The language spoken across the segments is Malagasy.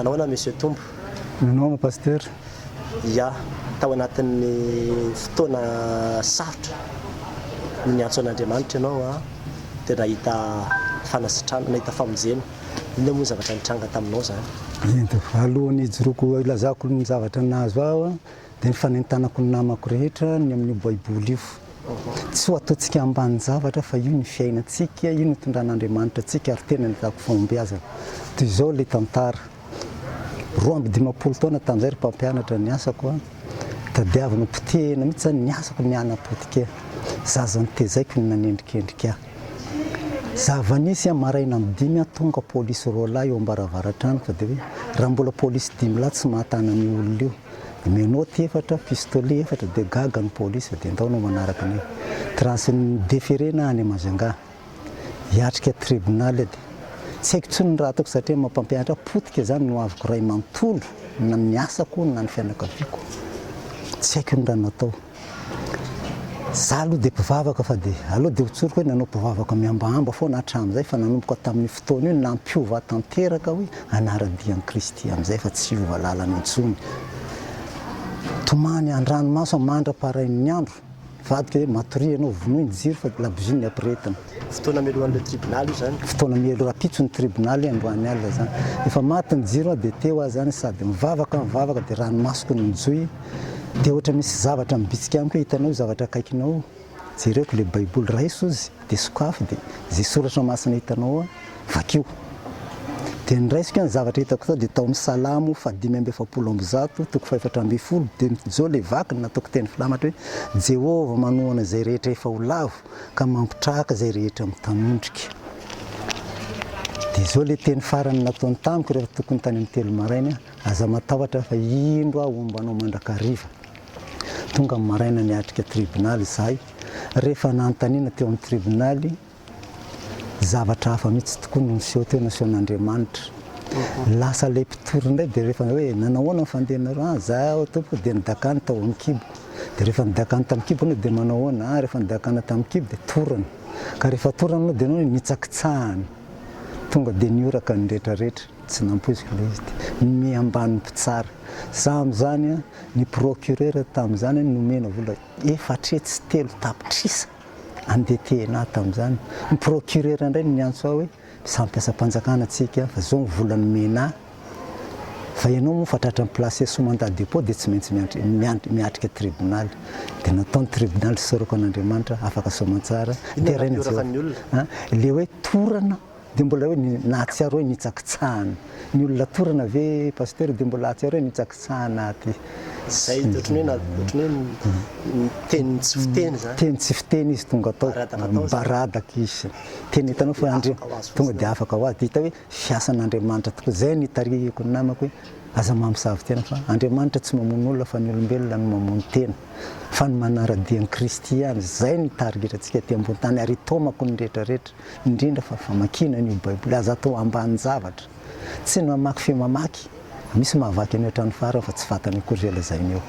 Manahoana monsieur Tombo? Nanao pasteur? Ya, tao anatin'ny fotoana sarotra no niantso an'Andriamanitra ianao a dia nahita fanasitrana, nahita famonjena. Inona moa zavatra nitranga taminao zany? Ento alohan'ny hijoroako ilazako ny zavatra nahazo aho dia ny fanentanako ny namako rehetra ny amin'ny baiboly io. Tsy ho ataontsika ambany zavatra fa io ny fiainantsika, io ny tondran'Andriamanitra antsika ary tena nitako fahombiazana. Toy izao ilay tantara 20 taona tamin'izay ry mpampianatra ny asako a tadiavana potehina mihitsy ny asako miana-potika zaza nitezaiko ny nanendrikendrika ahy. Zava-nisy maraina amin'ny 5 tonga polisy roalahy eo ambaravaran-trano fa dia hoe raha mbola polisy 5 lahy tsy mahatana ny olona io dia menoty 4 pistolet 4 dia gaga ny polisy dia ndaonao manaraka ny transy déférena any Majunga hiatrika tribunal dia tsy haiko tsony raha ataoko satria mampampianatra potika zany no aviko ray manontolo na ny asako na ny fianakaviako tsy haiko ny raha natao. Za aloha dia mpivavaka fa dia aloha dia hotsoriko hoe nanao mpivavaka miambahamba foana hatramin'izay fa nanomboka tamin'ny fotoana io nampiova tanteraka hoe anaradian'i Kristy amin'izay fa tsy hiova lalana intsony. Tomany an-dranomaso mandra-parain'ny andro vadika hoe matory ianao vonoy ny jiro fa laboziny ny ampiretina. Fotoana mialohan'ilay tribunal io zany? Fotoana mialo rapitso ny tribunal androany alina zany. Efa maty ny jiro dia teo aho zany sady mivavaka dia ranomasoko ny mijoy. Dia ohatra misy zavatra mibitsika amiko hitanao zavatra akaikinao jereko ilay baiboly raiso izy dia sokafy dia izay soratra masina hitanao vakio. Dia ny raisiko ny zavatra hitako tao dia tao amin'ny Salamo 5:70 toko 420 dia zao ilay vakiny nataoko teny filamatra hoe Jehovah manohana izay rehetra efa ho lavo ka mampitrahaka izay rehetra mitanondrika. Dia zao ilay teny farany nataony tamiko rehefa tokony tany amin'ny 3 maraina aza matahotra fa indro aho ombanao mandrakariva. Tonga amin'ny maraina niatrika tribunal izahay. Rehefa nanontaniana teo amin'ny tribunal zavatra hafa mihitsy tokoa no niseho teo nasehoan'Andriamanitra. Lasa ilay mpitory indray dia rehefa hoe nanahoana ny fandehanareo zaho tompoko dia nidakany tao amin'ny kibo. Dia rehefa nidakany tamin'ny kibo anao dia manahoana rehefa nidakana tamin'ny kibo dia torana. Ka rehefa torana anao dia anao nitsakitsahany. Tonga dia nioraka ny rehetrarehetra tsy nampoiziko ilay izy dia miambany mpitsara. Za amin'izany ny procureur tamin'izany nomena vola 403 tapitrisa andetehana tamin'izany. Ny procureur indray niantso aho hoe sampiasa mpanjakana antsika fa zao ny vola nomena fa ianao moa fatratra ny place sous mandat de dépôt dia tsy maintsy miatrika tribunal. Dia nataony tribunal sorako an'Andriamanitra afaka soamantsara. Dia ilay hoe torana dia mbola hoe nahatsiaro hoe nitsakitsahana. Ny olona torana ve pasteur dia mbola ahatsiaro hoe nitsakitsahana aty. Zay ohatran'ny hoe teny tsy fiteny zany. Teny tsy fiteny izy tonga tao baradaka izy. Teny hitanao fa tonga dia afaka ho azy. Dia hita hoe fiasan'Andriamanitra tokoa. Zay nitarihiko ny namako hoe aza mamosavy tena fa Andriamanitra tsy mamono olona fa ny olombelona no mamono tena. Fa ny manaradian'i Kristy ihany zay ny targetrantsika aty ambony tany ary tomako ny rehetrarehetra indrindra fa famakiana ny baiboly aza atao ambany zavatra. Tsy ny mamaky fe mamaky. Misy mahavaky an'io hatrany farany fa tsy fatany akory lazainy eo.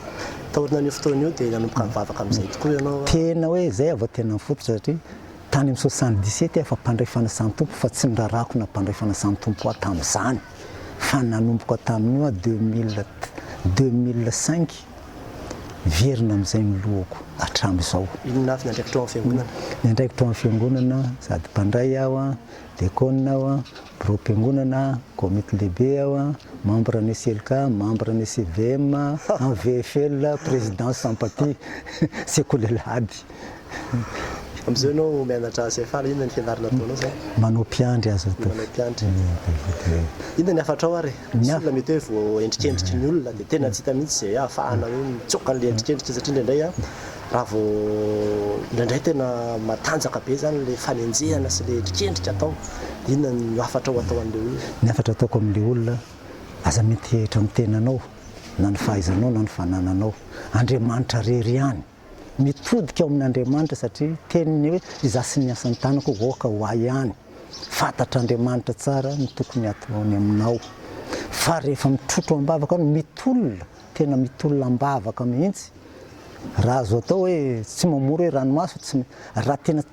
Taorina an'io fotoana io dia nanomboka mivavaka amin'izay tokoa ianao? Tena hoe zay avy tena mifototra satria tany amin'ny 77 efa mpandray fanasan'ny tompo fa tsy nirarako na mpandray fanasan'ny tompo aho tamin'izany. Fa nanomboka tamin'io 2005 verina amin'izay milohako hatramin'izao. Inona avy nandraikitra tao amin'ny fiangonana? Nandraikitra tao amin'ny fiangonana sady mpandray aho diakona aho pro-piangonana comité lehibe aho membre ny CLK membre ny CVM en VFL président sympathie sekolelady. Amin'izao ianao mianatra CFA inona ny fianarana ataonao zany? Manao mpiandry azo atao. Manao mpiandry. Inona ny hafatrao ary? Misy olona mety hoe vao endrikendriky ny olona dia tena tsy hita mihitsy izay ahafahana hoe mitsoka an'ilay endrikendrika satria indraindray raha vao indraindray tena matanjaka be zany ilay fanenjehana sy ilay endrikendrika atao. Inona ny hafatrao atao an'ilay olona? Ny hafatra ataoko amin'ilay olona aza mety hehitra ny tenanao na ny fahaizanao na ny fanananao. Andriamanitra rery ihany. Mitodika ao amin'Andriamanitra satria teniny hoe izaho sy ny asan'ny tanako voaka ho ahy ihany. Fantatr'Andriamanitra tsara ny tokony ataony aminao. Fa rehefa mitrotro ambavaka mitolona, tena mitolona ambavaka mihitsy. Raha azo atao hoe tsy mamory hoe ranomaso raha tena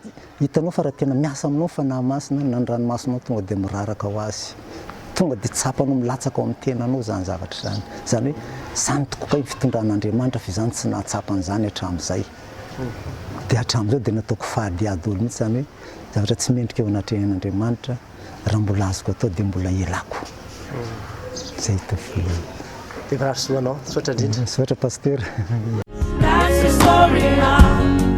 hitanao fa raha tena miasa aminao fanahy masina na ny ranomasonao tonga dia miraraka ho azy. tonga dia tsapanao milatsaka ao amin'ny tenanao zany zavatra zany zany hoe zany tokoa ny fitondran'Andriamanitra fa izany tsy nahatsapan'izany hatramin'izay dia hatramin'izao dia nataoko fahadiady olo mihitsy zany hoe zavatra tsy mendrika eo anatrehan'Andriamanitra raha mbola azoko atao dia mbola elako zay tafilo dia raha soanao soatra indrindra soatra pasteur That's the story now.